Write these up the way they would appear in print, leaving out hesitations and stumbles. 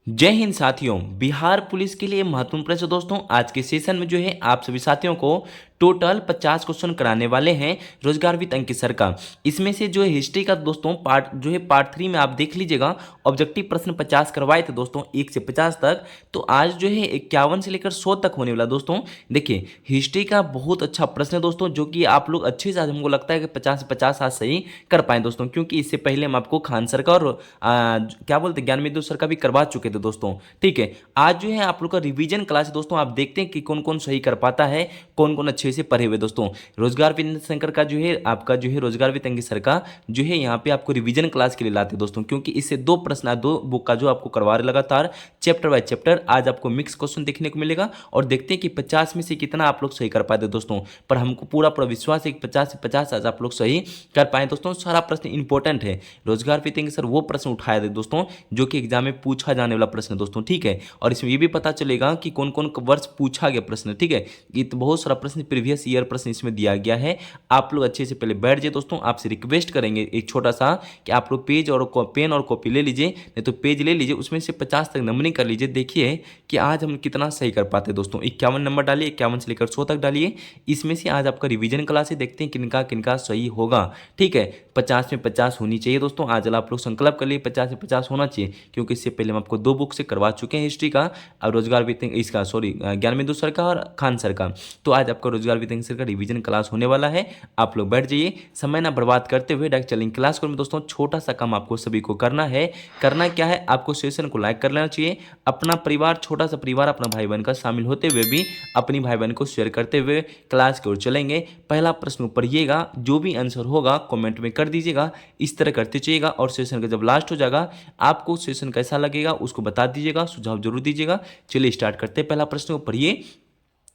जय हिंद साथियों। बिहार पुलिस के लिए महत्वपूर्ण प्रश्न दोस्तों, आज के सेशन में जो है आप सभी साथियों को टोटल 50 क्वेश्चन कराने वाले हैं रोजगार विद अंकित सर का। इसमें से जो है हिस्ट्री का दोस्तों पार्ट जो है पार्ट 3 में आप देख लीजिएगा, ऑब्जेक्टिव प्रश्न 50 करवाए थे दोस्तों 1 से 50 तक। तो आज जो है 51 से लेकर 100 तक होने वाला दोस्तों। देखिए हिस्ट्री का बहुत अच्छा प्रश्न है दोस्तों, जो कि आप लोग अच्छे से आज हमको लगता है कि 50 से 50 आज सही कर पाए दोस्तों, क्योंकि इससे पहले हम आपको खान सर का और क्या बोलते हैं ज्ञानवेंदु सर का भी करवा चुके थे दोस्तों। ठीक है, आज जो है आप लोग का रिवीजन क्लास है दोस्तों। आप देखते हैं कि कौन कौन सही कर पाता है, कौन कौन अच्छे से पढ़े हुए दोस्तों। रोजगार विद शंकर का जो है आपका जो है रोजगार विद अंकित सर का जो है यहाँ पे आपको रिवीजन क्लास के लिए लाते हैं दोस्तों, क्योंकि इससे दो प्रश्न दो बुक का जो आपको करवा रहे लगातार चैप्टर बाय चैप्टर। आज आपको मिक्स क्वेश्चन देखने को मिलेगा और देखते हैं कि 50 में से कितना आप लोग सही कर पाते दोस्तों। पर हमको पूरा पूरा विश्वास है कि 50 से 50 आज आप लोग सही कर पाए दोस्तों। सारा प्रश्न इंपॉर्टेंट है। रोजगार विद अंकित सर वो प्रश्न उठाए थे दोस्तों जो कि एग्जाम में पूछा जाने वाला प्रश्न है दोस्तों। ठीक है, और इसमें ये भी पता चलेगा कि कौन कौन वर्ष पूछा गया प्रश्न। ठीक है, ये तो बहुत सारा प्रश्न प्रीवियस ईयर प्रश्न इसमें दिया गया है। आप लोग अच्छे से पहले बैठ जाए दोस्तों। आपसे रिक्वेस्ट करेंगे एक छोटा सा कि आप लोग पेज और पेन और कॉपी ले लीजिए, नहीं तो पेज ले लीजिए, उसमें से 50 तक नंबरिंग कर लीजिए। देखिए कि आज हम कितना सही कर पाते हैं दोस्तों। 51 नंबर डालिए, 51 से लेकर 100 तक डालिए। इसमें से आज आपका रिवीजन क्लास है, देखते हैं किनका किनका सही होगा। ठीक है, 50 में 50 होनी चाहिए दोस्तों। आज आप लोग संकल्प कर लिए 50 से 50 होना चाहिए, क्योंकि इससे पहले हम आपको दो बुक से करवा चुके हैं हिस्ट्री का और रोजगार विद इसका सॉरी ज्ञानवेंदु सर का और खान सर का। तो आज आपका रोजगार विद सर का रिवीजन क्लास होने वाला है। आप लोग बैठ जाइए, समय ना बर्बाद करते हुए डायरेक्ट चलेंगे क्लास को। दोस्तों छोटा सा काम आपको सभी को करना है। करना क्या है, आपको सेशन को लाइक कर लेना चाहिए। अपना परिवार, छोटा सा परिवार अपना भाई बहन का शामिल होते हुए भी अपनी भाई बहन को शेयर करते हुए क्लास की ओर चलेंगे। पहला प्रश्न पढ़िएगा, जो भी आंसर होगा कमेंट में कर दीजिएगा। इस तरह करते चलिएगा और सेशन का जब लास्ट हो जाएगा आपको सेशन कैसा लगेगा उसको बता दीजिएगा, सुझाव जरूर दीजिएगा। चलिए स्टार्ट करते हैं। पहला प्रश्न को पढ़िए।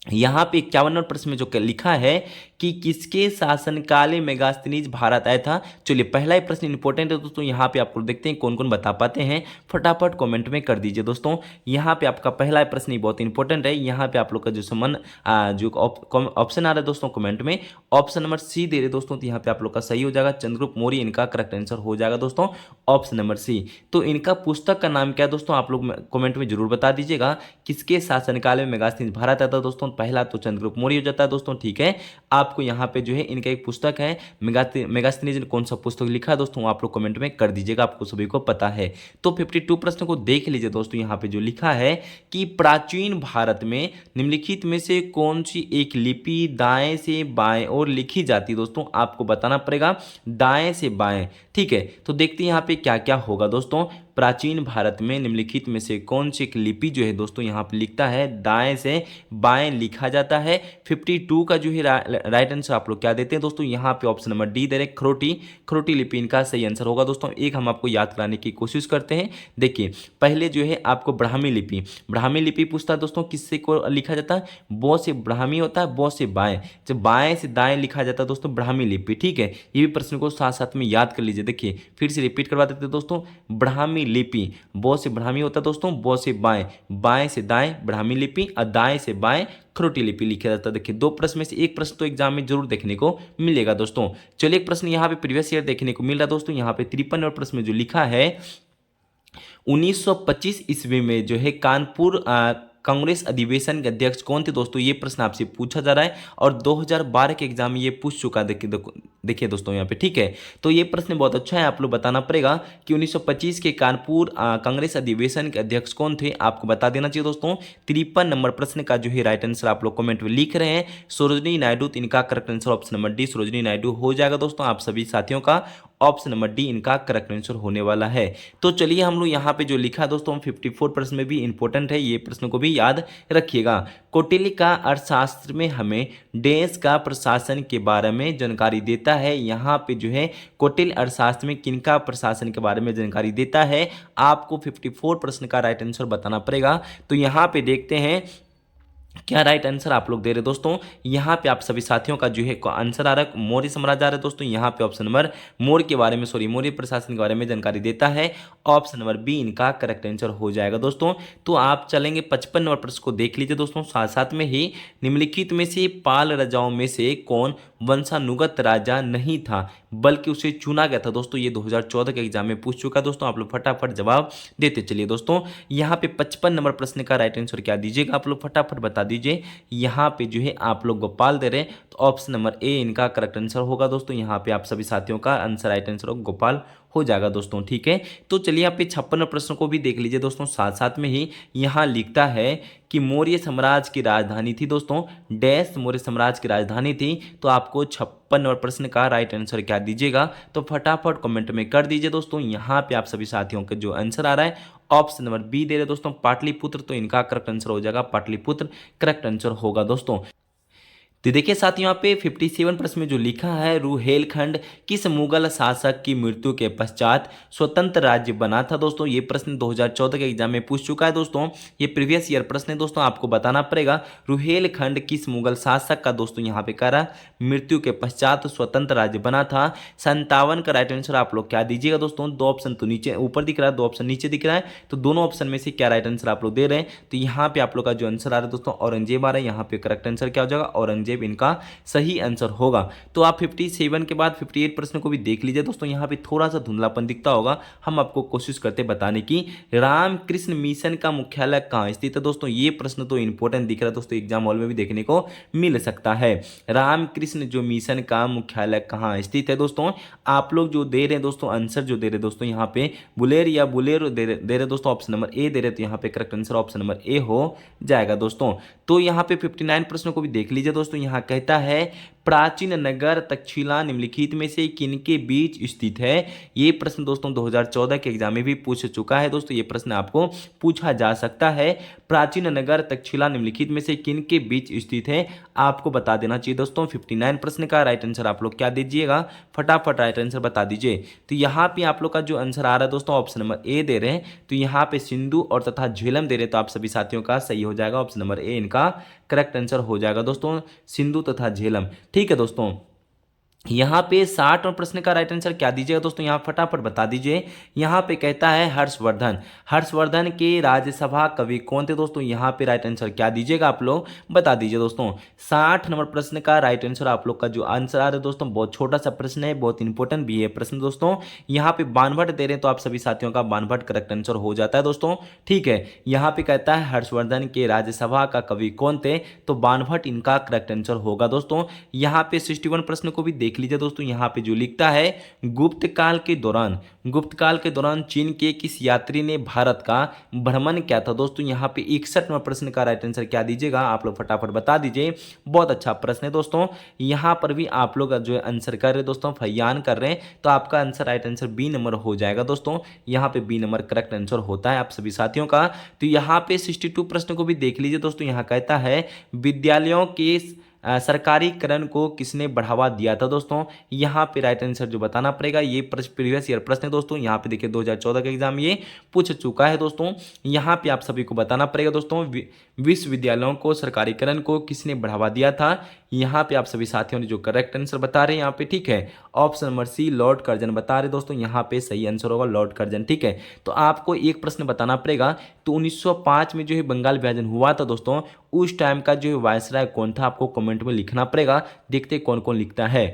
यहाँ पे 51 नंबर प्रश्न में जो लिखा है कि किसके शासनकाल में मेगास्थनीज भारत आया था। चलिए पहला ही प्रश्न इंपॉर्टेंट है दोस्तों। यहाँ पे आपको देखते हैं कौन कौन बता पाते हैं, फटाफट कमेंट में कर दीजिए दोस्तों। यहाँ पे आपका पहला प्रश्न ही बहुत इंपॉर्टेंट है। यहाँ पे आप लोग का जो जो ऑप्शन आ रहा है दोस्तों कमेंट में, ऑप्शन नंबर सी दे रहे दोस्तों। तो यहाँ पे आप लोग का सही हो जाएगा, चंद्रगुप्त मौर्य इनका करेक्ट आंसर हो जाएगा दोस्तों, ऑप्शन नंबर सी। तो इनका पुस्तक का नाम क्या है दोस्तों, आप लोग कमेंट में जरूर बता दीजिएगा। किसके शासनकाल में मेगास्थनीज भारत आता है दोस्तों, पहला तो चंद्रगुप्त मौर्य हो जाता है दोस्तों। ठीक है, आपको यहाँ पे जो है इनका एक पुस्तक है मेगास्थनीज ने कौन सा पुस्तक लिखा है दोस्तों, आप लोग कमेंट में कर दीजिएगा, आपको सभी को पता है। तो 52 प्रश्न को देख लीजिए दोस्तों। यहाँ पे जो लिखा है कि प्राचीन भारत में निम्नलिखित में से कौन सी एक लिपि दाएं से बाएं और लिखी जाती है दोस्तों, आपको बताना पड़ेगा दाएं से बाएं। ठीक है, तो देखते हैं यहाँ पे क्या क्या होगा दोस्तों। प्राचीन भारत में निम्नलिखित में से कौन सी एक लिपि जो है दोस्तों यहाँ पे लिखता है दाएं से बाएं लिखा जाता है। 52 का जो है राइट आंसर आप लोग क्या देते हैं दोस्तों, यहाँ पे ऑप्शन नंबर डी दे रहे खरोटी। खरोटी लिपि इनका सही आंसर होगा दोस्तों। एक हम आपको याद कराने की कोशिश करते हैं। देखिए पहले जो है आपको ब्राह्मी लिपि, ब्राह्मी लिपि पूछता है दोस्तों किससे को लिखा जाता है, बौ से ब्राह्मी होता है, बौ से बाएं, जब बाएं से दाएं लिखा जाता है दोस्तों ब्राह्मी लिपि। ठीक है, ये भी प्रश्न को साथ साथ में याद कर लीजिए। देखिए फिर से रिपीट करवा देते हैं दोस्तों, ब्राह्मी लिपि, बौ से ब्राह्मी होता है दोस्तों, बौ से बाएं, बाएं से दाएं ब्राह्मी लिपि और दाएं से बाएं खरोटी लिपि लिखा जाता है। देखिए दो प्रश्न में से एक प्रश्न तो एग्जाम में जरूर देखने को मिलेगा दोस्तों। चलिए एक प्रश्न यहाँ पे प्रीवियस ईयर देखने को मिल रहा है दोस्तों। यहाँ पे 53 और प्रश्न में जो लिखा है 1925 ईस्वी में जो है कानपुर कांग्रेस अधिवेशन के अध्यक्ष कौन थे दोस्तों, ये प्रश्न आपसे पूछा जा रहा है और 2012 के एग्जाम में ये पूछ चुका है। देखिए दोस्तों यहाँ पे। ठीक है, तो ये प्रश्न बहुत अच्छा है, आप लोग बताना पड़ेगा कि 1925 के कानपुर कांग्रेस अधिवेशन के अध्यक्ष कौन थे, आपको बता देना चाहिए दोस्तों। 53 नंबर प्रश्न का जो है राइट आंसर आप लोग कमेंट में लिख रहे हैं सरोजनी नायडू, तो इनका correct answer option number D Sarojini Naidu हो जाएगा दोस्तों। आप सभी साथियों का ऑप्शन नंबर डी इनका करेक्ट आंसर होने वाला है। तो चलिए हम लोग यहाँ पे जो लिखा है दोस्तों 54 प्रश्न में भी इंपॉर्टेंट है, ये प्रश्न को भी याद रखिएगा। कौटिल्य का अर्थशास्त्र में हमें देश का प्रशासन के बारे में जानकारी देता है। यहाँ पे जो है कौटिल्य अर्थशास्त्र में किनका प्रशासन के बारे में जानकारी देता है, आपको 54 प्रश्न का राइट आंसर बताना पड़ेगा। तो यहाँ पे देखते हैं क्या राइट आंसर आप लोग दे रहे दोस्तों? यहाँ पे आप सभी साथियों का जो है आंसर आ रहा है मौर्य साम्राज्य आ रहा है दोस्तों। यहाँ पे ऑप्शन नंबर मौर्य के बारे में मौर्य प्रशासन के बारे में जानकारी देता है। ऑप्शन नंबर बी इनका करेक्ट आंसर हो जाएगा दोस्तों। तो आप चलेंगे 55 नंबर प्रश्न को देख लीजिए दोस्तों। साथ साथ में ही निम्नलिखित में से पाल राजाओं में से कौन वंशानुगत राजा नहीं था बल्कि उसे चुना गया था दोस्तों? ये 2014 के एग्जाम में पूछ चुका है दोस्तों। आप लोग फटाफट जवाब देते चलिए दोस्तों। यहाँ पे 55 नंबर प्रश्न का राइट आंसर क्या दीजिएगा आप लोग फटाफट बता दीजिए। यहाँ पे जो है आप लोग गोपाल दे रहे हैं, तो ऑप्शन नंबर ए इनका करेक्ट आंसर होगा दोस्तों। यहाँ पे आप सभी साथियों का आंसर राइट आंसर गोपाल हो जाएगा दोस्तों। ठीक है, तो चलिए यहाँ पे 56 प्रश्न को भी देख लीजिए दोस्तों। साथ साथ में ही यहाँ लिखता है कि मौर्य साम्राज्य की राजधानी थी दोस्तों डैश, मौर्य साम्राज्य की राजधानी थी। तो आपको 56 नंबर प्रश्न का राइट आंसर क्या दीजिएगा तो फटाफट कमेंट में कर दीजिए दोस्तों। यहाँ पे आप सभी साथियों का जो आंसर आ रहा है ऑप्शन नंबर बी दे रहे दोस्तों पाटलिपुत्र, तो इनका करेक्ट आंसर हो जाएगा पाटलिपुत्र करेक्ट आंसर होगा दोस्तों। तो देखिए साथियों यहाँ पे 57 प्रश्न में जो लिखा है रुहेलखंड किस मुगल शासक की मृत्यु के पश्चात स्वतंत्र राज्य बना था दोस्तों? ये प्रश्न 2014 के एग्जाम में पूछ चुका है दोस्तों। ये प्रीवियस ईयर प्रश्न है दोस्तों, आपको बताना पड़ेगा रुहेलखंड किस मुगल शासक का दोस्तों यहाँ पे कह रहा मृत्यु के पश्चात स्वतंत्र राज्य बना था। 57 का राइट आंसर आप लोग क्या दीजिएगा दोस्तों? दो ऑप्शन तो नीचे ऊपर दिख रहा है, दो ऑप्शन नीचे दिख रहा है, तो दोनों ऑप्शन में से क्या राइट आंसर आप लोग दे रहे हैं? तो यहाँ पे आप लोग का जो आंसर आ रहा है दोस्तों औरंगजेब आ रहा है। यहाँ पे करेक्ट आंसर क्या हो जाएगा? औरंगजेब इनका सही आंसर होगा। तो आप 57 के बाद 58 प्रश्न को भी देख लीजिए दोस्तों। यहाँ पे थोड़ा सा धुंधलापन दिखता होगा, हम आपको कोशिश करते बताने की। रामकृष्ण मिशन का मुख्यालय कहाँ स्थित है दोस्तों? ये प्रश्न तो इंपॉर्टेंट दिख रहा है दोस्तों, एग्जाम हॉल में भी देखने को मिल सकता है। रामकृष्ण जो मिशन का मुख्यालय कहाँ स्थित है दोस्तों? आप लोग जो दे रहे हैं दोस्तों आंसर जो दे रहे दोस्तों यहाँ पे बुलेर या बुलेर दे रहे दोस्तों, ऑप्शन नंबर ए दे रहे, तो यहाँ पे correct answer option number A हो जाएगा दोस्तों। तो यहाँ पे 59 प्रश्नों को भी देख लीजिए दोस्तों। यहाँ कहता है प्राचीन नगर तक्षशिला निम्नलिखित में से किनके बीच स्थित है? ये प्रश्न दोस्तों 2014 के एग्जाम में भी पूछ चुका है दोस्तों। ये प्रश्न आपको पूछा जा सकता है। प्राचीन नगर तक्षशिला निम्नलिखित में से किनके बीच स्थित है? आपको बता देना चाहिए दोस्तों। 59 प्रश्न का राइट आंसर आप लोग क्या दीजिएगा फटाफट राइट आंसर बता दीजिए। तो यहाँ पे आप लोग का जो आंसर आ रहा है दोस्तों ऑप्शन नंबर ए दे रहे हैं, तो यहाँ पे सिंधु और तथा झेलम दे रहे, तो आप सभी साथियों का सही हो जाएगा। ऑप्शन नंबर ए इनका करेक्ट आंसर हो जाएगा दोस्तों, सिंधु तथा झेलम। ठीक है दोस्तों, यहाँ पे 60 प्रश्न का राइट आंसर क्या दीजिएगा दोस्तों? यहाँ फटाफट बता दीजिए। यहाँ पे कहता है हर्षवर्धन। हर्षवर्धन के राज्यसभा कवि कौन थे दोस्तों? यहाँ पे राइट आंसर क्या दीजिएगा आप लोग बता दीजिए दोस्तों। 60 नंबर प्रश्न का राइट आंसर आप लोग का जो आंसर आ रहा है दोस्तों बहुत छोटा सा प्रश्न है, बहुत इंपॉर्टेंट भी है प्रश्न दोस्तों। यहाँ पे बानभट्ट दे रहे हैं, तो आप सभी साथियों का बानभट्ट करेक्ट आंसर हो जाता है दोस्तों। ठीक है, यहाँ पे कहता है हर्षवर्धन के राज्यसभा का कवि कौन थे, तो बानभट्ट इनका करेक्ट आंसर होगा दोस्तों। यहाँ पे 61 प्रश्न को भी देख लीजिए दोस्तों। यहाँ पे जो लिखता है गुप्त काल के दौरान चीन के किस यात्री ने भारत का भ्रमण किया था दोस्तों? यहाँ पे 61वां प्रश्न का राइट आंसर क्या दीजिएगा आप लोग फटाफट बता दीजिए। बहुत अच्छा प्रश्न है दोस्तों। यहाँ पर भी आप लोग जो है आंसर कर रहे दोस्तों फैयान कर रहे हैं, तो आपका answer right answer B number हो जाएगा दोस्तों। यहाँ पे बी नंबर करेक्ट आंसर होता है आप सभी साथियों का। तो यहाँ पे 62 प्रश्न को भी देख लीजिए दोस्तों। यहाँ कहता है विद्यालयों के सरकारीकरण को किसने बढ़ावा दिया था दोस्तों? यहाँ पे राइट आंसर जो बताना पड़ेगा, ये प्रीवियस ईयर प्रश्न है दोस्तों। यहाँ पे देखिए 2014 का एग्जाम ये पूछ चुका है दोस्तों। यहाँ पे आप सभी को बताना पड़ेगा दोस्तों विश्वविद्यालयों को सरकारीकरण को किसने बढ़ावा दिया था? यहाँ पे आप सभी साथियों ने जो करेक्ट आंसर बता रहे हैं यहाँ पे, ठीक है, option number C Lord Curzon बता रहे दोस्तों। यहाँ पे सही आंसर होगा लॉर्ड कर्जन। ठीक है, तो आपको एक प्रश्न बताना पड़ेगा। तो 1905 में जो है बंगाल विभाजन हुआ था दोस्तों, उस टाइम का जो है वायसराय कौन था? आपको कमेंट में लिखना पड़ेगा, देखते कौन कौन लिखता है।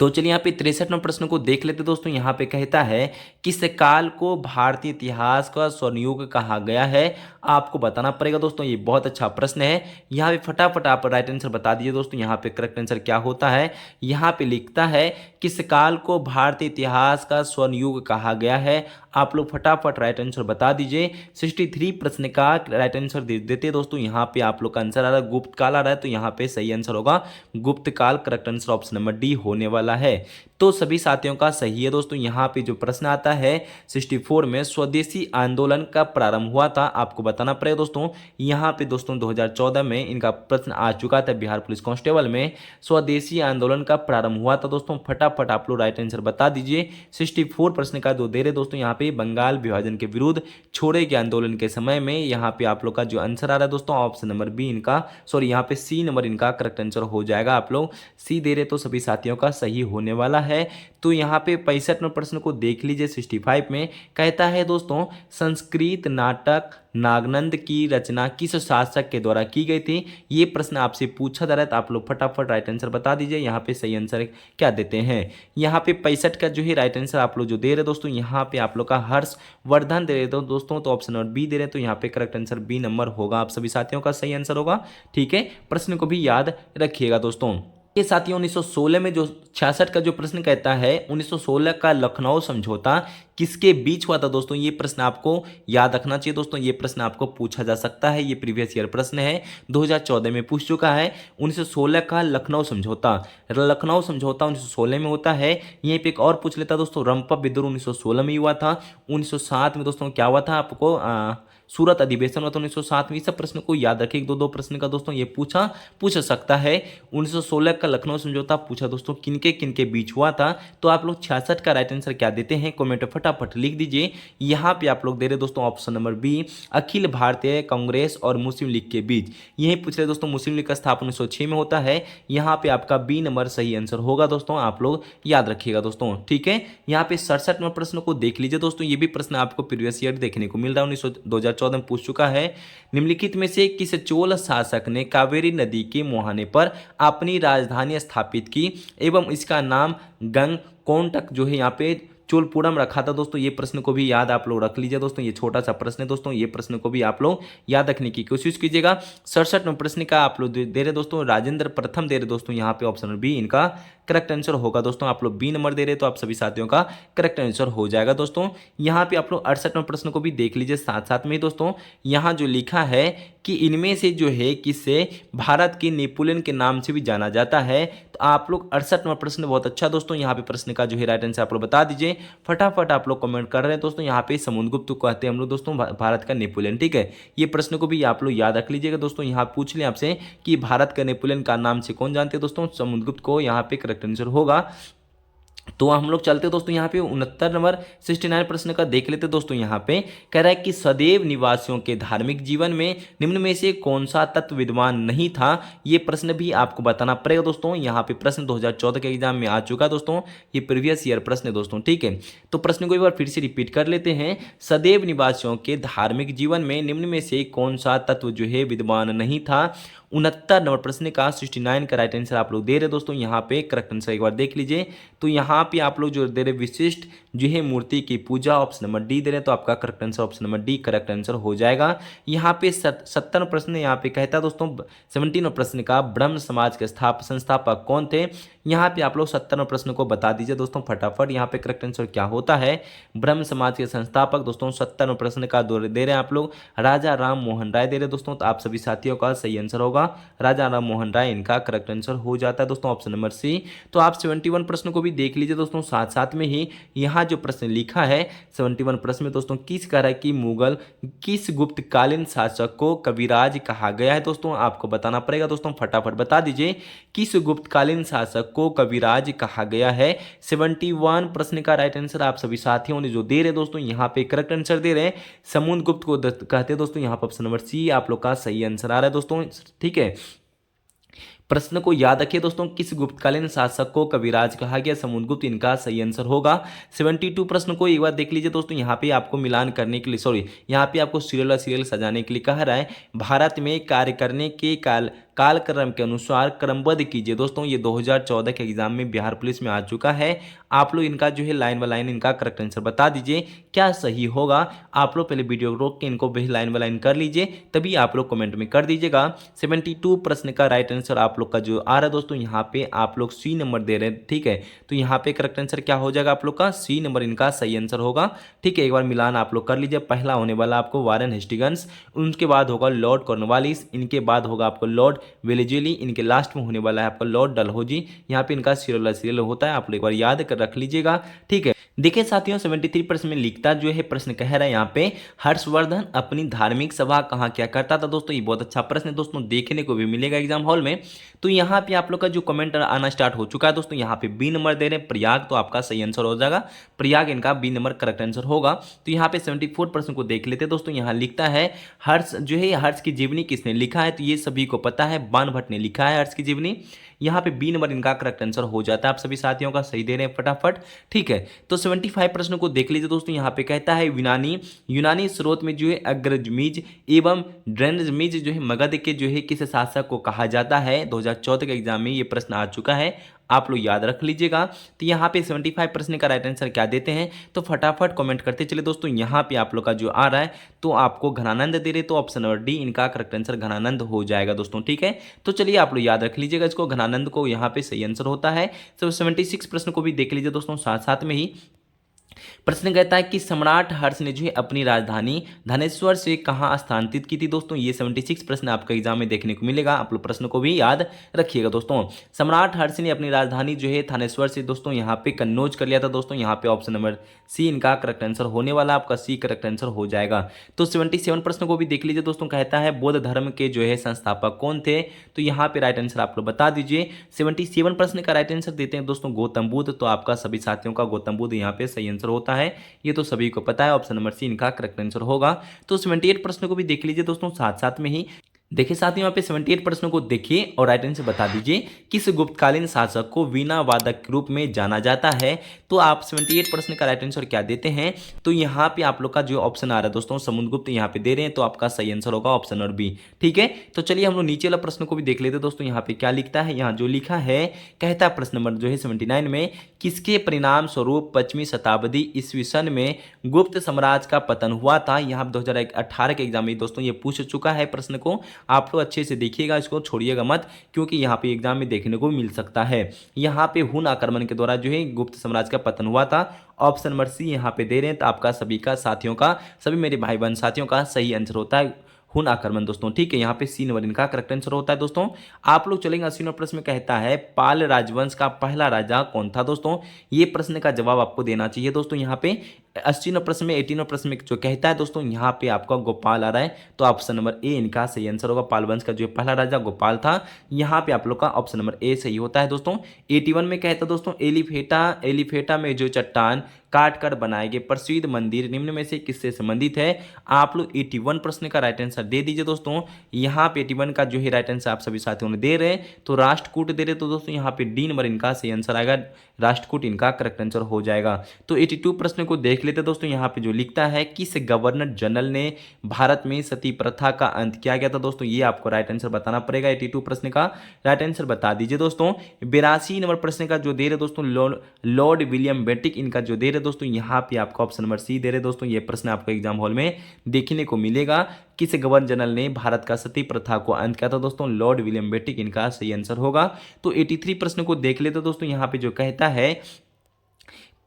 तो चलिए यहाँ पे 63 नंबर प्रश्न को देख लेते दोस्तों। यहाँ पे कहता है किस काल को भारतीय इतिहास का स्वर्णयुग कहा गया है? आपको बताना पड़ेगा दोस्तों। ये बहुत अच्छा प्रश्न है। यहाँ पे फटाफट आप राइट आंसर बता दीजिए दोस्तों। यहाँ पे करेक्ट आंसर क्या होता है? यहाँ पे लिखता है किस काल को भारतीय इतिहास का स्वर्णयुग कहा गया है? आप लोग फटाफट राइट आंसर बता दीजिए। 63 प्रश्न का राइट आंसर दे देते दोस्तों। यहाँ पे आप लोग का आंसर आ रहा है गुप्त काल आ रहा है, तो यहाँ पे सही आंसर होगा गुप्त काल। Correct answer option number D होने वाला वाला है। तो सभी साथियों का सही है दोस्तों। यहाँ पे जो प्रश्न आता है 64 में स्वदेशी आंदोलन का प्रारंभ हुआ था, आपको बताना पड़ेगा दोस्तों। यहाँ पे दोस्तों 2014 में इनका प्रश्न आ चुका था, बिहार पुलिस कांस्टेबल में स्वदेशी आंदोलन का प्रारंभ हुआ था दोस्तों। फटाफट आप लोग राइट आंसर बता दीजिए। 64 प्रश्न का जो दे रहे दोस्तों यहाँ पे बंगाल विभाजन के विरुद्ध छोड़े गए आंदोलन के समय में, यहाँ पे आप लोग का जो आंसर आ रहा है दोस्तों ऑप्शन नंबर बी इनका, सॉरी यहाँ पे सी नंबर इनका करेक्ट आंसर हो जाएगा। आप लोग सी दे रहे तो सभी साथियों का सही होने वाला है। तो यहाँ पे 65 नंबर प्रश्न को देख लीजिए। 65 में कहता है दोस्तों संस्कृत नाटक नागनंद की रचना किस शासक के द्वारा की गई थी। ये प्रश्न आपसे पूछा जा रहा है, तो आप लोग फटाफट राइट आंसर बता दीजिए। यहाँ पे सही आंसर क्या देते हैं। यहाँ पे 65 का जो है राइट आंसर आप लोग जो दे रहे दोस्तों, यहाँ पे आप लोग का हर्षवर्धन दे रहे हो दोस्तों, तो ऑप्शन नंबर बी दे रहे हैं। तो यहाँ पे करेक्ट आंसर बी नंबर होगा, आप सभी साथियों का सही आंसर होगा। ठीक है, प्रश्न को भी याद रखिएगा दोस्तों। ये साथियों 1916 में जो 66 का जो प्रश्न कहता है 1916 का लखनऊ समझौता किसके बीच हुआ था दोस्तों, ये प्रश्न आपको याद रखना चाहिए दोस्तों। ये प्रश्न आपको पूछा जा सकता है, ये प्रीवियस ईयर प्रश्न है, 2014 में पूछ चुका है। 1916 का लखनऊ समझौता 1916 में होता है। यहीं पे एक और पूछ लेता पूछ लेता दोस्तों, रंपा विद्रोह 1916 में हुआ था। 1907 में दोस्तों क्या हुआ था, आपको सूरत अधिवेशन हुआ था 1907 में। इस सब प्रश्न को याद रखिए, दो प्रश्न का दोस्तों ये पूछ सकता है। 1916 का लखनऊ समझौता पूछा दोस्तों किनके किनके बीच हुआ था। तो आप लोग 66 का राइट आंसर क्या देते हैं कमेंट में फटाफट लिख दीजिए। यहाँ पे आप लोग दे रहे दोस्तों option number B Akhil Bharatiya Congress और मुस्लिम लीग के बीच। यही पूछ रहे दोस्तों मुस्लिम लीग का स्थापना 1906 में होता है। यहाँ पे आपका बी नंबर सही आंसर होगा दोस्तों, आप लोग याद रखिएगा दोस्तों। ठीक है, यहाँ पे 67 नंबर प्रश्न को देख लीजिए दोस्तों। ये भी प्रश्न आपको प्रीवियस ईयर देखने को मिल रहा है, 2014 में पूछ चुका है। निम्नलिखित में से किस चोल शासक ने कावेरी नदी के मुहाने पर अपनी राजधानी स्थापित की एवं इसका नाम गंगकोंडक जो है यहाँ पे चोलपुरम रखा था दोस्तों। ये प्रश्न को भी याद आप लोग रख लीजिए दोस्तों, ये छोटा सा प्रश्न है दोस्तों, ये प्रश्न को भी आप लोग याद रखने की कोशिश कीजिएगा। 67 नंबर प्रश्न का आप लोग दे रहे दोस्तों राजेंद्र प्रथम दे रहे दोस्तों, यहाँ पे ऑप्शन बी इनका करेक्ट आंसर होगा दोस्तों। आप लोग बी नंबर दे रहे तो आप सभी साथियों का करेक्ट आंसर हो जाएगा दोस्तों। यहाँ पे आप लोग 68 नंबर प्रश्न को भी देख लीजिए साथ साथ में दोस्तों। यहाँ जो लिखा है कि इनमें से जो है किसे भारत के नेपोलियन के नाम से भी जाना जाता है, तो आप लोग 68 नंबर प्रश्न बहुत अच्छा दोस्तों। यहाँ पे प्रश्न का जो है राइट आंसर आप लोग बता दीजिए फटाफट। आप लोग कमेंट कर रहे हैं दोस्तों, यहाँ पे समुद्रगुप्त को कहते हैं हम लोग दोस्तों भारत का नेपोलियन। ठीक है, ये प्रश्न को भी आप लोग याद रख लीजिएगा दोस्तों। यहाँ पूछ लें आपसे कि भारत का नेपोलियन का नाम से कौन जानते हैं दोस्तों, समुद्रगुप्त को यहाँ पे करेक्ट आंसर होगा। तो हम लोग चलते दोस्तों यहाँ पे 69 नंबर 69 प्रश्न का देख लेते दोस्तों। यहाँ पे कह रहा है कि सदैव निवासियों के धार्मिक जीवन में निम्न में से कौन सा तत्व विद्यमान नहीं था। ये प्रश्न भी आपको बताना पड़ेगा दोस्तों। यहाँ पे प्रश्न 2014 के एग्जाम में आ चुका है दोस्तों, ये प्रीवियस ईयर प्रश्न है दोस्तों। ठीक है, तो प्रश्न को एक बार फिर से रिपीट कर लेते हैं। सदैव निवासियों के धार्मिक जीवन में निम्न में से कौन सा तत्व जो है विद्यमान नहीं था। 69 नंबर प्रश्न का 69 का राइट आंसर आप लोग दे रहे दोस्तों। यहाँ पे करेक्ट आंसर एक बार देख लीजिए। तो यहाँ पे आप लोग जो दे रहे विशिष्ट जो है मूर्ति की पूजा ऑप्शन नंबर डी दे रहे, तो आपका correct answer option number D correct answer हो जाएगा। यहाँ पे 70 प्रश्न यहाँ पे कहता है दोस्तों 17 प्रश्न का ब्रह्म समाज के संस्थापक कौन थे। यहाँ पे आप लोग 70 प्रश्न को बता दीजिए दोस्तों फटाफट। यहाँ पे करेक्ट आंसर क्या होता है, ब्रह्म समाज के संस्थापक दोस्तों 70 प्रश्न का दे रहे हैं आप लोग राजा राम मोहन राय दे रहे दोस्तों। तो आप सभी साथियों का सही आंसर होगा राजा राम मोहन राय, इनका करेक्ट आंसर हो जाता है दोस्तों ऑप्शन नंबर सी। तो आप 71 प्रश्न को भी देख लीजिए दोस्तों साथ साथ में ही। यहाँ जो प्रश्न लिखा है 71 प्रश्न में दोस्तों किस तरह की मुगल किस गुप्तकालीन शासक को कविराज कहा गया है दोस्तों, आपको बताना पड़ेगा दोस्तों फटाफट बता दीजिए किस गुप्तकालीन शासक को कविराज कहा गया है। 71 प्रश्न का राइट आंसर आप सभी साथियों ने जो दे रहे दोस्तों यहाँ पे करेक्ट आंसर दे रहे हैं समुद्रगुप्त को कहते हैं दोस्तों। यहाँ पर ऑप्शन नंबर सी आप लोग का सही आंसर आ रहा है दोस्तों। ठीक है, प्रश्न को याद रखिए दोस्तों किस गुप्तकालीन शासक को कविराज कहा गया, समुद्रगुप्त इनका सही आंसर होगा। 72 प्रश्न को एक बार देख लीजिए दोस्तों। यहाँ पे आपको मिलान करने के लिए यहाँ पे आपको सीरियल सजाने के लिए कह रहा है भारत में कार्य करने के कालक्रम के अनुसार क्रमबद्ध कीजिए दोस्तों। ये 2014 के एग्जाम में बिहार पुलिस में आ चुका है। आप लोग इनका जो है लाइन बाय लाइन इनका करेक्ट आंसर बता दीजिए क्या सही होगा। आप लोग पहले वीडियो रोक के इनको भी लाइन बाय लाइन कर लीजिए, तभी आप लोग कमेंट में कर दीजिएगा। 72 प्रश्न का राइट आंसर आप लोग का जो आ रहा है दोस्तों यहाँ पे आप लोग सी नंबर दे रहे हैं। ठीक है, तो यहाँ पे करेक्ट आंसर क्या हो जाएगा आप लोग का सी नंबर इनका सही आंसर होगा। ठीक है, एक बार मिलान आप लोग कर लीजिए। पहला होने वाला आपको वारेन हेस्टिंग्स, उनके बाद होगा लॉर्ड कॉर्नवालिस, इनके बाद होगा आपको लॉर्ड वेलेजुली, इनके लास्ट में होने वाला है आपका लॉर्ड डलहौजी। यहाँ पे इनका सीरियल होता है, आप लोग एक बार याद कर रख लीजिएगा, ठीक है। देखिए साथियों 73 प्रश्न में लिखता जो है प्रश्न कह रहा है यहाँ पे, हर्षवर्धन अपनी धार्मिक सभा कहाँ क्या करता था। दोस्तों ये बहुत अच्छा प्रश्न है दोस्तों, देखने को भी मिलेगा एग्जाम हॉल में। तो यहाँ पे आप लोग का जो कमेंट आना स्टार्ट हो चुका है दोस्तों, यहाँ पे बी नंबर दे रहे हैं प्रयाग, तो आपका सही आंसर हो जाएगा प्रयाग, इनका बी नंबर करेक्ट आंसर होगा। तो यहाँ पे 74 प्रश्न को देख लेते हैं दोस्तों। यहाँ लिखता है हर्ष जो है, हर्ष की जीवनी किसने लिखा है, तो ये सभी को पता है बाण भट्ट ने लिखा है हर्ष की जीवनी। यहाँ पे बी नंबर इनका करेक्ट आंसर हो जाता है। आप सभी साथियों का सही दे रहे हैं फटाफट, ठीक है। तो 75 प्रश्न को देख लीजिए दोस्तों। यहाँ पे कहता है यूनानी स्रोत में जो है अग्रजमीज एवं ड्रेनजमीज जो है मगध के जो है किस शासक को कहा जाता है। 2014 के एग्जाम में ये प्रश्न आ चुका है, आप लोग याद रख लीजिएगा। तो यहाँ पे 75 प्रश्न का राइट आंसर क्या देते हैं, तो फटाफट कमेंट करते चले दोस्तों। यहाँ पे आप लोग का जो आ रहा है तो आपको घनानंद दे रहे, तो ऑप्शन नंबर डी इनका करेक्ट आंसर घनानंद हो जाएगा दोस्तों, ठीक है। तो चलिए आप लोग याद रख लीजिएगा इसको, घनानंद को यहाँ पे सही आंसर होता है। तो 76 प्रश्न को भी देख लीजिए दोस्तों साथ साथ में ही। प्रश्न कहता है कि सम्राट हर्ष ने जो है अपनी राजधानी धनेश्वर से कहाँ स्थानांतरित की थी। दोस्तों ये 76 प्रश्न आपका एग्जाम में देखने को मिलेगा, आप लोग प्रश्न को भी याद रखिएगा दोस्तों। सम्राट हर्ष ने अपनी राजधानी जो है थानेश्वर से दोस्तों यहाँ पे कन्नौज कर लिया था दोस्तों। यहाँ पे ऑप्शन नंबर सी इनका करेक्ट आंसर होने वाला, आपका सी करेक्ट आंसर हो जाएगा। तो 77 प्रश्न को भी देख लीजिए दोस्तों। कहता है बौद्ध धर्म के जो है संस्थापक कौन थे, तो यहाँ पे राइट आंसर आप लोग बता दीजिए। 77 प्रश्न का राइट आंसर देते हैं दोस्तों गौतम बुद्ध, तो आपका सभी साथियों का गौतम बुद्ध यहाँ पे सही आंसर होता है, ये तो सभी को पता है, ऑप्शन नंबर सी इनका करेक्ट आंसर होगा। तो 78 प्रश्न को भी देख लीजिए दोस्तों साथ साथ में ही। देखिए साथियों यहाँ पे 78 प्रश्नों को देखिए और राइट आंसर बता दीजिए, किस गुप्तकालीन शासक को वीणा वादक के रूप में जाना जाता है। तो आप 78 प्रश्न का राइट आंसर क्या देते हैं, तो यहाँ पे आप लोग का जो ऑप्शन आ रहा है दोस्तों समुद्रगुप्त यहाँ पे दे रहे हैं, तो आपका सही आंसर होगा ऑप्शन नंबर बी, ठीक है। तो चलिए हम लोग नीचे वाला प्रश्न को भी देख लेते हैं दोस्तों। यहाँ पे क्या लिखता है, यहाँ जो लिखा है कहता है प्रश्न नंबर जो है 79 में, किसके परिणाम स्वरूप 5वीं शताब्दी ईस्वी सन में गुप्त साम्राज्य का पतन हुआ था। यहाँ 2018 के एग्जाम में दोस्तों ये पूछ चुका है प्रश्न को, आप लोग अच्छे से देखिएगा, इसको छोड़िएगा मत, क्योंकि यहाँ पे एग्जाम में देखने को मिल सकता है। यहाँ पे हुन आक्रमण के द्वारा जो है गुप्त साम्राज्य का पतन हुआ था, ऑप्शन नंबर सी यहाँ पे दे रहे हैं। तो आपका सभी का साथियों का, सभी मेरे भाई बहन साथियों का सही आंसर होता है हुन आक्रमण दोस्तों, ठीक है। यहाँ पे सी नंबर इनका करेक्ट आंसर होता है दोस्तों। आप लोग चलेंगे 80 नंबर प्रश्न में कहता है पाल राजवंश का पहला राजा कौन था। दोस्तों ये प्रश्न का जवाब आपको देना चाहिए दोस्तों। यहाँ पे 80 नंबर प्रश्न में 80 नंबर प्रश्न में जो कहता है दोस्तों, यहाँ पे आपका गोपाल आ रहा है, तो ऑप्शन नंबर ए इनका सही आंसर होगा। पाल वंश का जो पहला राजा गोपाल था, यहाँ पे आप लोग का ऑप्शन नंबर ए सही होता है दोस्तों। 81 में कहता है दोस्तों एलिफेटा में जो चट्टान काट कर बनाए गए प्रसिद्ध मंदिर निम्न में से किससे संबंधित है। आप लोग 81 प्रश्न का राइट आंसर दे दीजिए दोस्तों। यहाँ पे 81 का जो है राइट आंसर आप सभी साथियों ने दे रहे हैं, तो राष्ट्रकूट दे रहे, तो दोस्तों यहाँ पे डी नंबर इनका सही आंसर आएगा, राष्ट्रकूट इनका करेक्ट आंसर हो जाएगा। तो 82 प्रश्न को देख लेते दोस्तों। यहाँ पे जो लिखता है किस गवर्नर जनरल ने भारत में सती प्रथा का अंत किया गया था। दोस्तों ये आपको राइट आंसर बताना पड़ेगा। 82 प्रश्न का राइट आंसर बता दीजिए दोस्तों। 82 नंबर प्रश्न का जो दे रहे दोस्तों लॉर्ड विलियम बेंटिक इनका जो दे रहे दोस्तों, यहाँ पे आपको ऑप्शन नंबर सी दे रहे दोस्तों। ये प्रश्न आपको एग्जाम हॉल में देखने को मिलेगा, किस गवर्नर जनरल ने भारत का सती प्रथा को अंत किया था। दोस्तों लॉर्ड विलियम बेंटिक इनका सही आंसर होगा। तो 83 प्रश्न को देख लेते दोस्तों। यहाँ पे जो कहता है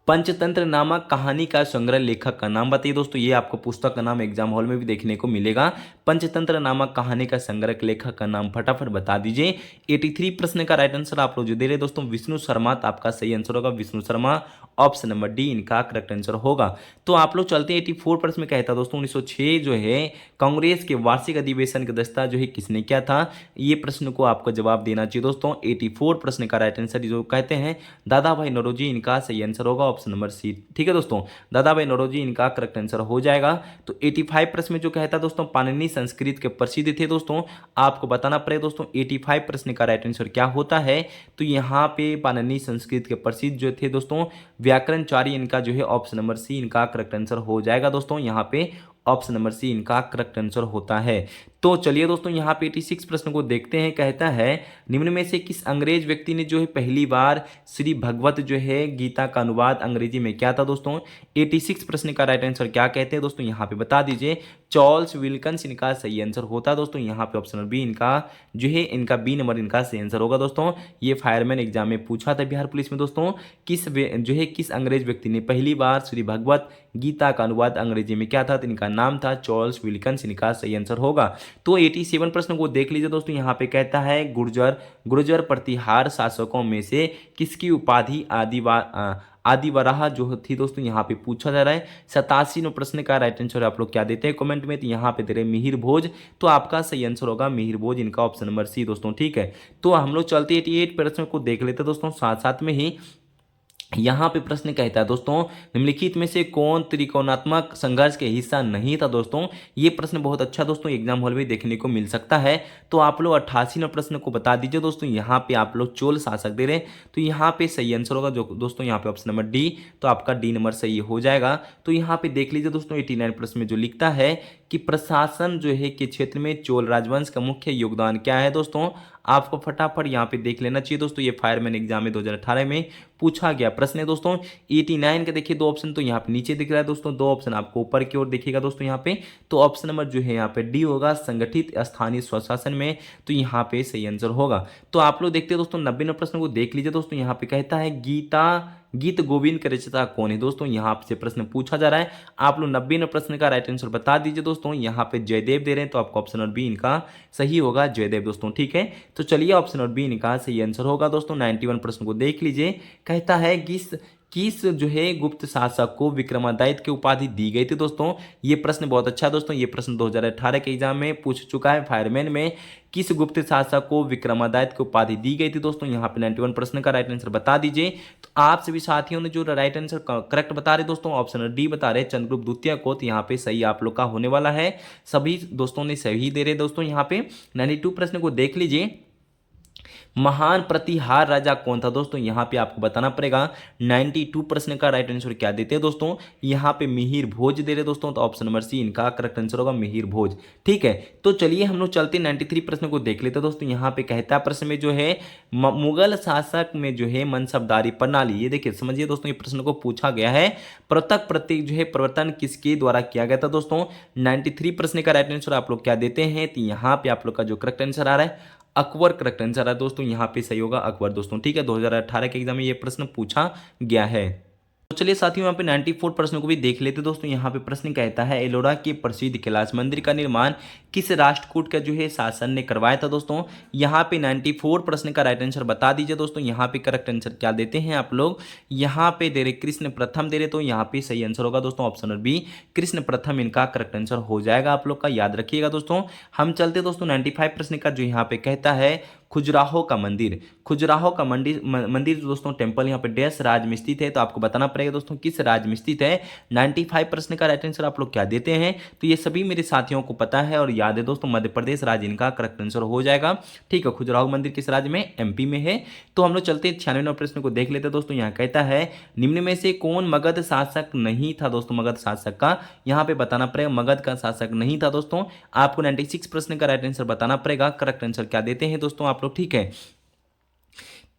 पंचतंत्र नामक कहानी का संग्रह लेखक का नाम बताइए। दोस्तों ये आपको पुस्तक का नाम एग्जाम हॉल में भी देखने को मिलेगा। पंचतंत्र नामक कहानी का संग्रह लेखक का नाम फटाफट बता दीजिए। 83 प्रश्न का राइट आंसर आप लोग जो दे रहे दोस्तों विष्णु शर्मा, तो आपका सही आंसर होगा Vishnu Sharma, option number D इनका करेक्ट आंसर होगा। तो आप लोग चलते हैं 84 प्रश्न में कहता दोस्तों 1906 जो है कांग्रेस के वार्षिक अधिवेशन का दस्ता जो है किसने किया था। ये प्रश्न को आपको जवाब देना चाहिए दोस्तों। 84 प्रश्न का राइट आंसर जो कहते हैं दादा भाई नौरोजी, इनका सही आंसर होगा ऑप्शन नंबर सी, ठीक है दोस्तों। दादा भाई नौरोजी इनका करेक्ट आंसर हो जाएगा। तो 85 प्रश्न में जो कहता दोस्तों पाणिनि संस्कृत के प्रसिद्ध थे दोस्तों, आपको बताना पड़ेगा दोस्तों 85 प्रश्न का राइट आंसर क्या होता है। तो यहाँ पे पाणिनि संस्कृत के प्रसिद्ध जो थे दोस्तों व्याकरणचार्य, इनका जो है ऑप्शन नंबर सी इनका करेक्ट आंसर हो जाएगा दोस्तों। यहाँ पे ऑप्शन नंबर सी इनका करेक्ट आंसर होता है। तो चलिए दोस्तों यहाँ पे 86 प्रश्न को देखते हैं। कहता है निम्न में से किस अंग्रेज व्यक्ति ने जो है पहली बार श्री भगवत जो है गीता का अनुवाद अंग्रेजी में किया था। दोस्तों 86 प्रश्न का राइट आंसर क्या कहते हैं दोस्तों, यहाँ पे बता दीजिए। चार्ल्स विल्किंस इनका सही आंसर होता है दोस्तों। यहाँ पे ऑप्शन बी इनका जो है इनका बी नंबर इनका सही आंसर होगा दोस्तों। ये फायरमैन एग्जाम में पूछा था बिहार पुलिस में दोस्तों, किस अंग्रेज व्यक्ति ने पहली बार श्री भगवत गीता का अनुवाद अंग्रेजी में किया था, तो इनका नाम था चार्ल्स विल्किंस, इनका सही आंसर होगा। तो 87 प्रश्न को देख लीजिए दोस्तों। यहाँ पे कहता है गुर्जर प्रतिहार शासकों में से किसकी उपाधि आदिवराह जो थी दोस्तों, यहाँ पे पूछा जा रहा है। 87 प्रश्न का राइट आंसर आप लोग क्या देते हैं कमेंट में, तो यहाँ पे दे रहे मिहिर भोज, तो आपका सही आंसर होगा मिहिर भोज, इनका ऑप्शन नंबर सी दोस्तों। ठीक है, तो हम लोग चलते 88 प्रश्न को देख लेते हैं दोस्तों। साथ साथ में ही यहाँ पे प्रश्न कहता है दोस्तों, निम्नलिखित में से कौन त्रिकोणात्मक संघर्ष के हिस्सा नहीं था दोस्तों। ये प्रश्न बहुत अच्छा दोस्तों एग्जाम हॉल में देखने को मिल सकता है। तो आप लोग 88 प्रश्न को बता दीजिए दोस्तों। यहाँ पे आप लोग चोल शासक दे रहे हैं, तो यहाँ पे सही आंसर होगा जो दोस्तों यहाँ पे ऑप्शन नंबर डी, तो आपका डी नंबर सही हो जाएगा। तो यहाँ पे देख लीजिए दोस्तों 89 प्रश्न में जो लिखता है कि प्रशासन जो है के क्षेत्र में चोल राजवंश का मुख्य योगदान क्या है दोस्तों, आपको फटाफट यहाँ पे देख लेना चाहिए दोस्तों। ये फायरमैन एग्जाम में 2018 में पूछा गया प्रश्न है दोस्तों। 89 का देखिए दो ऑप्शन तो यहाँ पे नीचे दिख रहा है दोस्तों, दो ऑप्शन आपको ऊपर की ओर देखिएगा दोस्तों यहाँ पे। तो ऑप्शन नंबर जो है यहाँ पे डी होगा, संगठित स्थानीय स्वशासन में, तो यहाँ पे सही आंसर होगा। तो आप लोग देखते हैं दोस्तों 90 प्रश्न को देख लीजिए दोस्तों। यहाँ पे कहता है गीत गोविंद के रचयिता कौन है दोस्तों, यहाँ से प्रश्न पूछा जा रहा है। आप लोग 90 प्रश्न का राइट आंसर बता दीजिए दोस्तों। यहाँ पे जयदेव दे रहे हैं, तो आपका ऑप्शन नंबर बी इनका सही होगा, जयदेव दोस्तों। ठीक है, तो चलिए ऑप्शन नंबर बी इनका सही आंसर होगा दोस्तों। 91 प्रश्न को देख लीजिए, कहता है किस जो है गुप्त शासक को विक्रमादित्य की उपाधि दी गई थी दोस्तों। ये प्रश्न बहुत अच्छा दोस्तों, ये प्रश्न 2018 के एग्जाम में पूछ चुका है फायरमैन में। किस गुप्त शासक को विक्रमादित्य की उपाधि दी गई थी दोस्तों, यहाँ पे 91 प्रश्न का राइट आंसर बता दीजिए। तो आप सभी साथियों ने जो राइट आंसर करेक्ट बता रहे दोस्तों, ऑप्शन डी बता रहे चंद्रगुप्त द्वितीय को, तो यहाँ पे सही आप लोग का होने वाला है। सभी दोस्तों ने सही दे रहे दोस्तों। यहाँ पे 92 प्रश्न को देख लीजिए, महान प्रतिहार राजा कौन था दोस्तों, यहाँ पे आपको बताना पड़ेगा। 92 प्रश्न का राइट आंसर क्या देते हैं दोस्तों, यहाँ पे मिहिर भोज दे रहे दोस्तों, तो ऑप्शन नंबर सी इनका करेक्ट आंसर होगा, मिहिर भोज। ठीक है, तो चलिए हम लोग चलते 93 प्रश्न को देख लेते हैं दोस्तों। यहाँ पे कहता है प्रश्न में जो है मुगल शासक में जो है मनसबदारी प्रणाली, ये देखिए समझिए दोस्तों, ये प्रश्न को पूछा गया है पृथक प्रतीक जो है प्रवर्तन किसके द्वारा किया गया था दोस्तों। 93 प्रश्न का राइट आंसर आप लोग क्या देते हैं, तो यहाँ पे आप लोग का जो करेक्ट आंसर आ रहा है अकबर करेक्ट आंसर है दोस्तों। यहाँ पे सही होगा अकबर दोस्तों। ठीक है, 2018 के एग्जाम में ये प्रश्न पूछा गया है। तो चलिए साथियों यहाँ पे 94 प्रश्नों को भी देख लेते दोस्तों। यहाँ पे प्रश्न कहता है एलोरा के प्रसिद्ध कैलाश मंदिर का निर्माण किस राष्ट्रकूट का जो है शासन ने करवाया था दोस्तों। यहाँ पे 94 प्रश्न का राइट आंसर बता दीजिए दोस्तों। यहाँ पे करेक्ट आंसर क्या देते हैं आप लोग, यहाँ पे दे रहे कृष्ण प्रथम दे रहे, तो यहाँ पे सही आंसर होगा दोस्तों ऑप्शन नंबर बी, कृष्ण प्रथम इनका करेक्ट आंसर हो जाएगा आप लोग का, याद रखिएगा दोस्तों। हम चलते दोस्तों 95 प्रश्न का जो यहाँ पे कहता है खजुराहो का मंदिर, खजुराहो का मंदिर दोस्तों टेम्पल यहाँ पे डैश राज्य में स्थित है, तो आपको बताना पड़ेगा दोस्तों किस राज्य में स्थित है। 95 प्रश्न का राइट आंसर आप लोग क्या देते हैं, तो ये सभी मेरे साथियों को पता है और याद है दोस्तों, मध्य प्रदेश राज्य इनका करेक्ट आंसर हो जाएगा। ठीक है, खजुराहो मंदिर किस राज्य में, एमपी में है। तो हम लोग चलते 96 प्रश्न को देख लेते हैं दोस्तों। यहाँ कहता है निम्न में से कौन मगध शासक नहीं था दोस्तों, मगध शासक का यहाँ पे बताना पड़ेगा, मगध का शासक नहीं था दोस्तों। आपको 96 प्रश्न का राइट आंसर बताना पड़ेगा, करेक्ट आंसर क्या देते हैं दोस्तों आप लोग। ठीक है,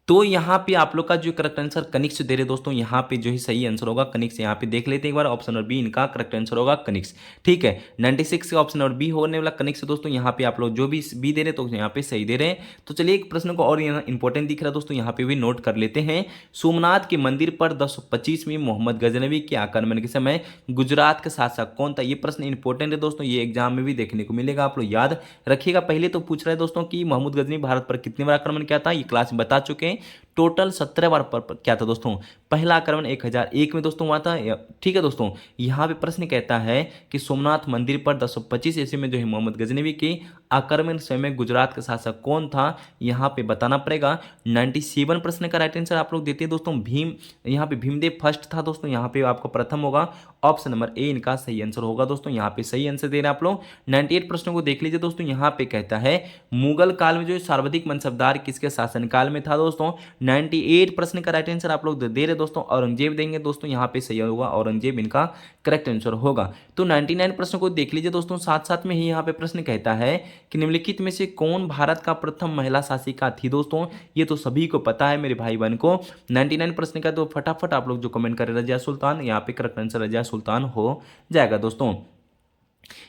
तो यहाँ पे आप लोग का जो करेक्ट आंसर कनिक्स दे रहे दोस्तों, यहाँ पे जो है सही आंसर होगा कनिक्स। यहाँ पे देख लेते हैं एक बार, ऑप्शन नंबर बी इनका करेक्ट आंसर होगा कनिक्स। ठीक है, 96 का ऑप्शन नंबर बी होने वाला कनिक्स दोस्तों। यहाँ पे आप लोग जो भी बी दे रहे तो यहाँ पे सही दे रहे हैं। तो चलिए एक प्रश्न को और इंपॉर्टेंट दिख रहा है दोस्तों, यहाँ पे भी नोट कर लेते हैं। सोमनाथ के मंदिर पर 1025 में मोहम्मद गजनवी के आक्रमण के समय गुजरात का शासक कौन था। ये प्रश्न इंपॉर्टेंट है दोस्तों, ये एग्जाम में भी देखने को मिलेगा, आप लोग याद रखिएगा। पहले तो पूछ रहे हैं दोस्तों कि मोहम्मद गजनवी भारत पर कितनी बार आक्रमण किया था, ये क्लास में बता चुके हैं। टोटल 17 बार पर क्या था दोस्तों। पहला आक्रमण 1001 में दोस्तों हुआ था। ठीक है दोस्तों, यहाँ पे प्रश्न कहता है कि सोमनाथ मंदिर पर 1025 ईस्वी में जो है मोहम्मद गजनवी के आक्रमण समय गुजरात का शासक कौन था, यहाँ पे बताना पड़ेगा। 97 प्रश्न का राइट आंसर आप लोग देते हैं दोस्तों, भीम, यहाँ पे भीमदेव फर्स्ट था दोस्तों, यहाँ पे आपका प्रथम होगा, ऑप्शन नंबर ए इनका सही आंसर होगा दोस्तों। यहाँ पे सही आंसर दे रहे हैं आप लोग। 98 प्रश्नों को देख लीजिए दोस्तों। यहाँ पे कहता है मुगल काल में जो सर्वाधिक मनसबदार किसके शासनकाल में था दोस्तों। 98 प्रश्न का राइट आंसर आप लोग दे रहे दोस्तों, औरंगजेब देंगे दोस्तों, यहाँ पे सही होगा औरंगजेब इनका करेक्ट आंसर होगा। तो 99 प्रश्न को देख लीजिए दोस्तों। साथ साथ में ही यहाँ पे प्रश्न कहता है कि निम्नलिखित में से कौन भारत का प्रथम महिला शासिका थी दोस्तों। ये तो सभी को पता है मेरे भाई बहन को। 99 प्रश्न का तो फटाफट आप लोग जो कमेंट करें रजिया सुल्तान, यहाँ पे करेक्ट आंसर रजिया सुल्तान हो जाएगा दोस्तों।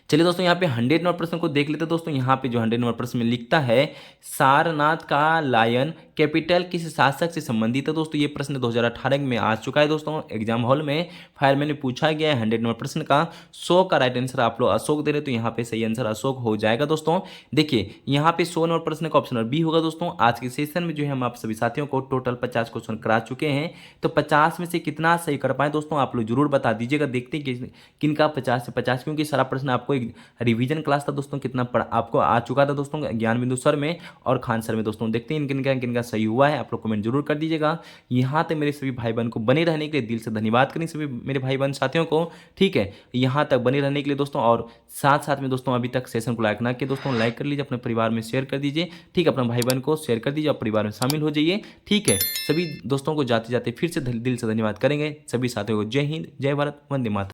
चलिए दोस्तों, यहाँ पे 100 नंबर प्रश्न को देख लेते हैं दोस्तों। यहाँ पे जो 100 नंबर प्रश्न में लिखता है, सारनाथ का लायन कैपिटल किस शासक से संबंधित है। दोस्तों ये प्रश्न 2018 में आ चुका है दोस्तों एग्जाम हॉल में, फायर में पूछा गया है 100 नंबर प्रश्न का। 100 का राइट आंसर आप लोग अशोक दे रहे, तो यहाँ पे सही आंसर अशोक हो जाएगा दोस्तों। देखिए यहाँ पे 100 नंबर प्रश्न का ऑप्शन बी होगा दोस्तों। आज के सेशन में जो है हम आप सभी साथियों को टोटल 50 क्वेश्चन करा चुके हैं, तो 50 में से कितना सही कर पाए दोस्तों आप लोग जरूर बता दीजिएगा। देखते हैं कि किनका 50 से 50, क्योंकि सारा प्रश्न आपको एक रिवीजन क्लास था दोस्तों, कितना पढ़ा आपको आ चुका था दोस्तों ज्ञान बिंदु सर में और खान सर में दोस्तों। देखते हैं किनका किनका सही हुआ है, आप लोग कमेंट जरूर कर दीजिएगा। यहाँ तक मेरे सभी भाई बहन को बने रहने के लिए दिल से धन्यवाद करें सभी मेरे भाई बहन साथियों को, ठीक है, यहाँ तक बने रहने के लिए दोस्तों। और साथ साथ में दोस्तों अभी तक सेशन को लाइक ना किए दोस्तों, लाइक कर लीजिए, अपने परिवार में शेयर कर दीजिए, ठीक है, अपने भाई बहन को शेयर कर दीजिए और परिवार में शामिल हो जाइए, ठीक है। सभी दोस्तों को जाते जाते फिर से दिल से धन्यवाद करेंगे। सभी साथियों को जय हिंद, जय भारत, वंदे मातरम।